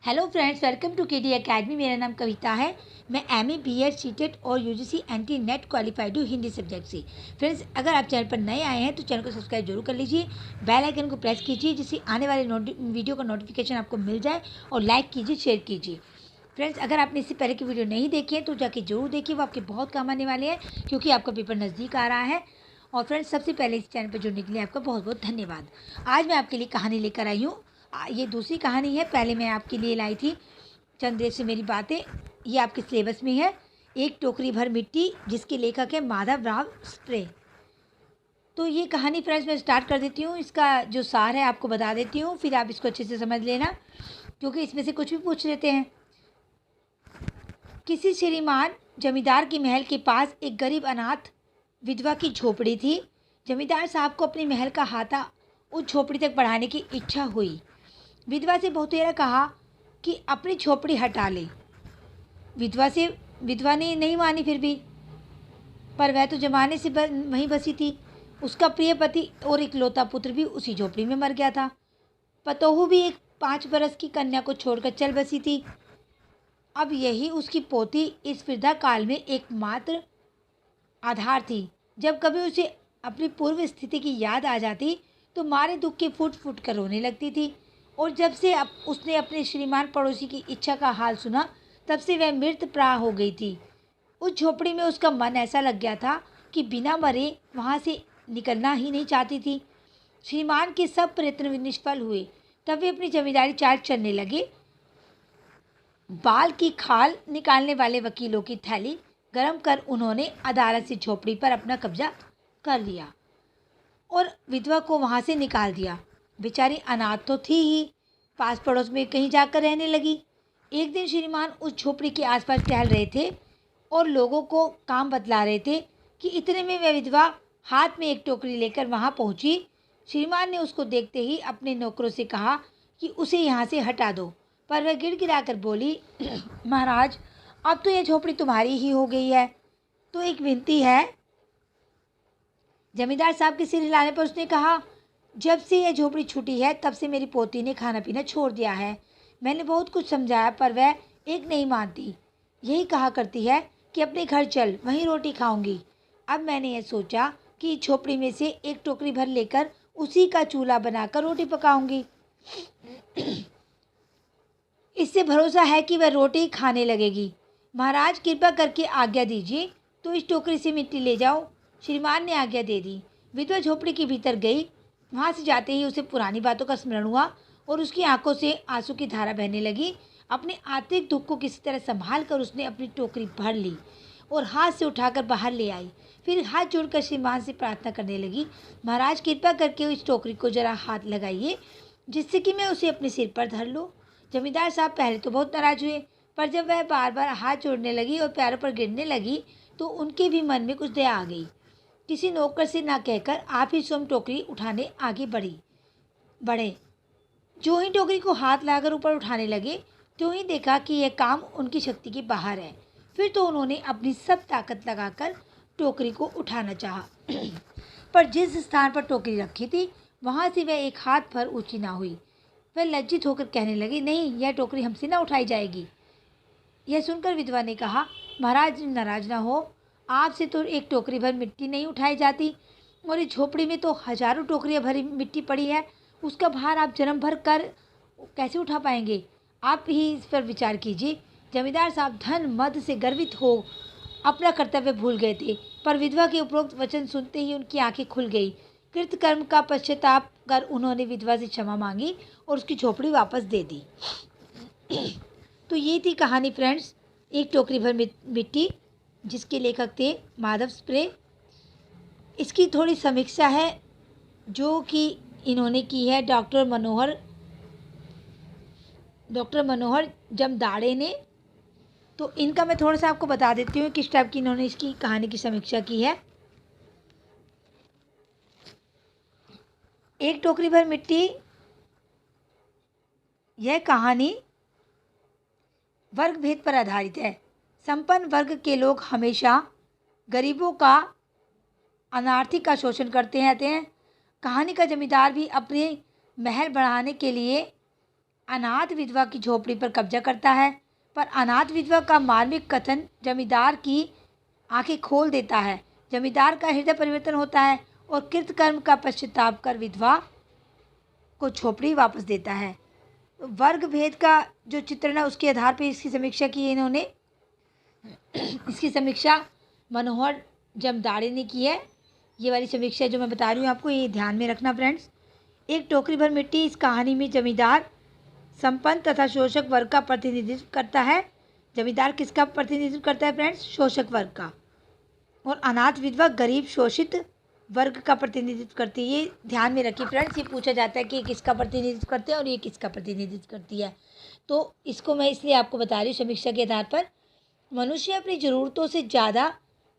Hello friends, welcome to KD academy. मेरा नाम कविता है। मैं एमए बीएड सीटेट और यूजीसी एंटी नेट क्वालिफाइड हूँ हिंदी सब्जेक्ट से। फ्रेंड्स, अगर आप चैनल पर नए आए हैं तो चैनल को सब्सक्राइब जरूर कर लीजिए, बेल आइकन को प्रेस कीजिए जिससे आने वाले वीडियो का नोटिफिकेशन आपको मिल जाए, और लाइक कीजिए, शेयर कीजिए। फ्रेंड्स, अगर आपने इससे पहले की वीडियो नहीं देखी है तो जाके जरूर देखिए, वो आपके बहुत काम आने वाले हैं क्योंकि आपका पेपर नज़दीक आ रहा है। और फ्रेंड्स, सबसे पहले इस चैनल पर जुड़ने के लिए आपका बहुत बहुत धन्यवाद। आज मैं आपके लिए कहानी लेकर आई हूँ। ये दूसरी कहानी है। पहले मैं आपके लिए लाई थी चंद देर से मेरी बातें। ये आपके सिलेबस में है, एक टोकरी भर मिट्टी, जिसके लेखक है माधव राव स्प्रे। तो ये कहानी फ्रेंड्स मैं स्टार्ट कर देती हूँ। इसका जो सार है आपको बता देती हूँ, फिर आप इसको अच्छे से समझ लेना क्योंकि इसमें से कुछ भी पूछ लेते हैं। किसी श्रीमान जमींदार के महल के पास एक गरीब अनाथ विधवा की झोपड़ी थी। जमींदार साहब को अपने महल का हाथा उस झोपड़ी तक बढ़ाने की इच्छा हुई। विधवा से बहुतेरा कहा कि अपनी झोपड़ी हटा ले। विधवा ने नहीं मानी फिर भी, पर वह तो जमाने से वहीं बसी थी। उसका प्रिय पति और इकलौता पुत्र भी उसी झोपड़ी में मर गया था। पतोहू भी एक 5 बरस की कन्या को छोड़कर चल बसी थी। अब यही उसकी पोती इस वृद्धा काल में एकमात्र आधार थी। जब कभी उसे अपनी पूर्व स्थिति की याद आ जाती तो मारे दुख के फुट फुट कर रोने लगती थी। और जब से उसने अपने श्रीमान पड़ोसी की इच्छा का हाल सुना, तब से वह मृत प्राय हो गई थी। उस झोपड़ी में उसका मन ऐसा लग गया था कि बिना मरे वहाँ से निकलना ही नहीं चाहती थी। श्रीमान के सब प्रयत्न निष्फल हुए। तब वे अपनी जमींदारी चाल चलने लगे। बाल की खाल निकालने वाले वकीलों की थैली गरम कर उन्होंने अदालत से झोपड़ी पर अपना कब्जा कर लिया और विधवा को वहाँ से निकाल दिया। बेचारी अनाथ तो थी ही, पास पड़ोस में कहीं जाकर रहने लगी। एक दिन श्रीमान उस झोपड़ी के आसपास टहल रहे थे और लोगों को काम बतला रहे थे कि इतने में वह विधवा हाथ में एक टोकरी लेकर वहाँ पहुँची। श्रीमान ने उसको देखते ही अपने नौकरों से कहा कि उसे यहाँ से हटा दो, पर वह गिड़गिड़ा कर बोली, महाराज, अब तो यह झोपड़ी तुम्हारी ही हो गई है, तो एक विनती है। जमींदार साहब के सिर हिलाने पर उसने कहा, जब से यह झोपड़ी छूटी है तब से मेरी पोती ने खाना पीना छोड़ दिया है। मैंने बहुत कुछ समझाया पर वह एक नहीं मानती। यही कहा करती है कि अपने घर चल, वहीं रोटी खाऊंगी। अब मैंने यह सोचा कि झोपड़ी में से एक टोकरी भर लेकर उसी का चूल्हा बनाकर रोटी पकाऊंगी। इससे भरोसा है कि वह रोटी खाने लगेगी। महाराज, कृपा करके आज्ञा दीजिए तो इस टोकरी से मिट्टी ले जाओ। श्रीमान ने आज्ञा दे दी। विधवा झोपड़ी के भीतर गई। वहाँ से जाते ही उसे पुरानी बातों का स्मरण हुआ और उसकी आंखों से आंसू की धारा बहने लगी। अपने आंतरिक दुख को किसी तरह संभाल कर उसने अपनी टोकरी भर ली और हाथ से उठाकर बाहर ले आई। फिर हाथ जोड़कर श्रीमान से प्रार्थना करने लगी, महाराज, कृपा करके इस टोकरी को जरा हाथ लगाइए जिससे कि मैं उसे अपने सिर पर धर लूँ। जमींदार साहब पहले तो बहुत नाराज हुए, पर जब वह बार बार हाथ जोड़ने लगी और पैरों पर गिरने लगी तो उनके भी मन में कुछ दया आ गई। किसी नौकर से ना कहकर आप ही स्वयं टोकरी उठाने आगे बढ़े। जो ही टोकरी को हाथ लाकर ऊपर उठाने लगे तो ही देखा कि यह काम उनकी शक्ति के बाहर है। फिर तो उन्होंने अपनी सब ताकत लगाकर टोकरी को उठाना चाहा, पर जिस स्थान पर टोकरी रखी थी वहाँ से वह एक हाथ भर ऊंची ना हुई। वह लज्जित होकर कहने लगी, नहीं, यह टोकरी हमसे ना उठाई जाएगी। यह सुनकर विधवा ने कहा, महाराज, नाराज ना हो, आपसे तो एक टोकरी भर मिट्टी नहीं उठाई जाती और इस झोपड़ी में तो हजारों टोकरियां भरी मिट्टी पड़ी है। उसका भार आप जन्म भर कर कैसे उठा पाएंगे? आप ही इस पर विचार कीजिए। जमींदार साहब धन मद से गर्वित हो अपना कर्तव्य भूल गए थे, पर विधवा के उपरोक्त वचन सुनते ही उनकी आंखें खुल गई। कृतकर्म का पश्चाताप कर उन्होंने विधवा से क्षमा मांगी और उसकी झोपड़ी वापस दे दी। तो ये थी कहानी फ्रेंड्स, एक टोकरी भर मिट्टी, जिसके लेखक थे माधव स्प्रे। इसकी थोड़ी समीक्षा है जो कि इन्होंने की है डॉक्टर मनोहर जमदाड़े ने। तो इनका मैं थोड़ा सा आपको बता देती हूँ किस टाइप की इन्होंने इसकी कहानी की समीक्षा की है। एक टोकरी भर मिट्टी, यह कहानी वर्ग भेद पर आधारित है। संपन्न वर्ग के लोग हमेशा गरीबों का, अनार्थी का शोषण करते रहते हैं। कहानी का जमींदार भी अपने महल बढ़ाने के लिए अनाथ विधवा की झोपड़ी पर कब्जा करता है, पर अनाथ विधवा का मार्मिक कथन जमींदार की आंखें खोल देता है। जमींदार का हृदय परिवर्तन होता है और कृतकर्म का पश्चाताप कर विधवा को झोपड़ी वापस देता है। वर्ग भेद का जो चित्रण है उसके आधार पर इसकी समीक्षा की है इन्होंने। इसकी समीक्षा मनोहर जमदाड़े ने की है। ये वाली समीक्षा जो मैं बता रही हूँ आपको, ये ध्यान में रखना फ्रेंड्स। एक टोकरी भर मिट्टी इस कहानी में जमींदार संपन्न तथा शोषक वर्ग का प्रतिनिधित्व करता है। जमींदार किसका प्रतिनिधित्व करता है फ्रेंड्स? शोषक वर्ग का। और अनाथ विधवा गरीब शोषित वर्ग का प्रतिनिधित्व करती है। ये ध्यान में रखिए फ्रेंड्स, ये पूछा जाता है कि किसका प्रतिनिधित्व करते हैं और ये किसका प्रतिनिधित्व करती है। तो इसको मैं इसलिए आपको बता रही हूँ समीक्षा के आधार पर। मनुष्य अपनी ज़रूरतों से ज़्यादा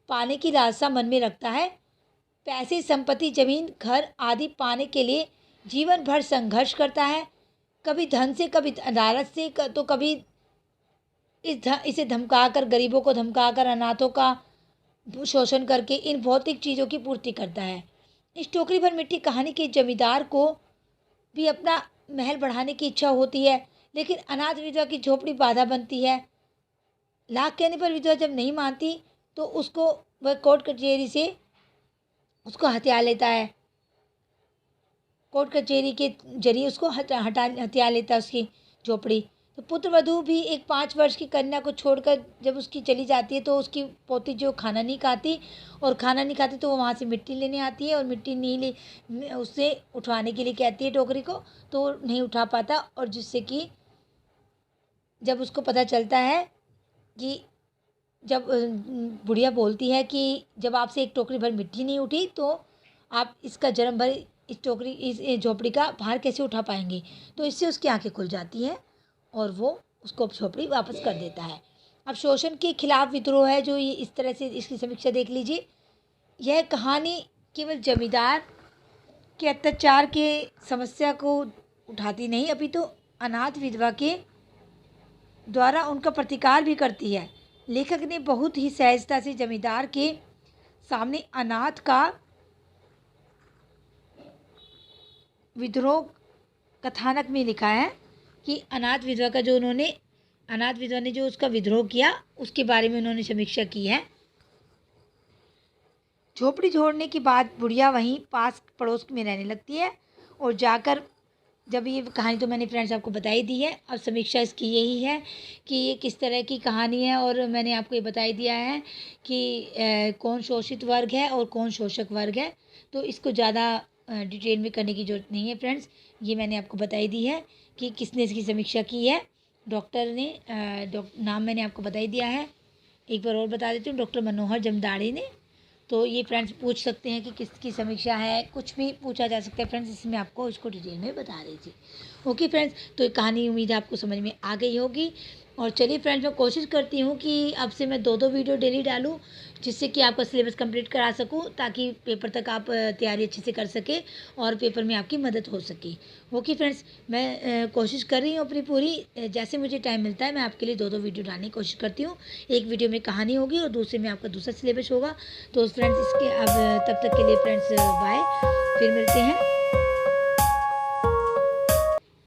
पाने की लालसा मन में रखता है। पैसे, संपत्ति, जमीन, घर आदि पाने के लिए जीवन भर संघर्ष करता है। कभी धन से, कभी अदालत से, तो कभी इसे धमकाकर, गरीबों को धमकाकर, अनाथों का शोषण करके इन भौतिक चीज़ों की पूर्ति करता है। इस टोकरी भर मिट्टी कहानी के जमींदार को भी अपना महल बढ़ाने की इच्छा होती है, लेकिन अनाथ विधवा की झोपड़ी बाधा बनती है। लाख कहने पर विधवा जब नहीं मानती तो उसको वह कोर्ट कचहरी से उसको हथिया लेता है। कोर्ट कचहरी के जरिए उसको हथिया लेता है उसकी झोपड़ी। तो पुत्र वधू भी एक 5 वर्ष की कन्या को छोड़कर जब उसकी चली जाती है तो उसकी पोती जो खाना नहीं खाती, और खाना नहीं खाती तो वो वहाँ से मिट्टी लेने आती है, और मिट्टी नहीं ले उससे उठवाने के लिए कहती है टोकरी को, तो वो नहीं उठा पाता। और जिससे कि जब उसको पता चलता है कि जब बुढ़िया बोलती है कि जब आपसे एक टोकरी भर मिट्टी नहीं उठी तो आप इसका जन्म भर इस झोपड़ी का भार कैसे उठा पाएंगे। तो इससे उसकी आंखें खुल जाती हैं और वो उसको झोपड़ी वापस कर देता है। अब शोषण के खिलाफ विद्रोह है जो ये इस तरह से, इसकी समीक्षा देख लीजिए। यह कहानी केवल जमींदार के अत्याचार के समस्या को उठाती नहीं, अभी तो अनाथ विधवा के द्वारा उनका प्रतिकार भी करती है। लेखक ने बहुत ही सहजता से जमींदार के सामने अनाथ का विद्रोह कथानक में लिखा है कि अनाथ विधवा ने जो उसका विद्रोह किया उसके बारे में उन्होंने समीक्षा की है। झोपड़ी छोड़ने के बाद बुढ़िया वहीं पास पड़ोस में रहने लगती है और जाकर, जब ये कहानी तो मैंने फ्रेंड्स आपको बताई दी है। अब समीक्षा इसकी यही है कि ये किस तरह की कहानी है, और मैंने आपको ये बताई दिया है कि कौन शोषित वर्ग है और कौन शोषक वर्ग है। तो इसको ज़्यादा डिटेल में करने की ज़रूरत नहीं है फ्रेंड्स, ये मैंने आपको बताई दी है कि किसने इसकी समीक्षा की है। डॉक्टर ने नाम मैंने आपको बताई दिया है, एक बार और बता देती हूँ, डॉक्टर मनोहर जमदाड़े ने। तो ये फ्रेंड्स पूछ सकते हैं कि किसकी समीक्षा है, कुछ भी पूछा जा सकता है फ्रेंड्स, इसमें आपको इसको डिटेल में बता रही थी। ओके फ्रेंड्स, तो ये कहानी उम्मीद है आपको समझ में आ गई होगी। और चलिए फ्रेंड्स, मैं कोशिश करती हूँ कि अब से मैं 2-2 वीडियो डेली डालूँ, जिससे कि आपका सिलेबस कंप्लीट करा सकूँ, ताकि पेपर तक आप तैयारी अच्छे से कर सके और पेपर में आपकी मदद हो सके। ओके फ्रेंड्स, मैं कोशिश कर रही हूँ अपनी पूरी, जैसे मुझे टाइम मिलता है मैं आपके लिए 2-2 वीडियो डालने की कोशिश करती हूँ। एक वीडियो में कहानी होगी और दूसरे में आपका दूसरा सिलेबस होगा। तो फ्रेंड्स इसके अब तब तक के लिए फ्रेंड्स बाय, फिर मिलते हैं।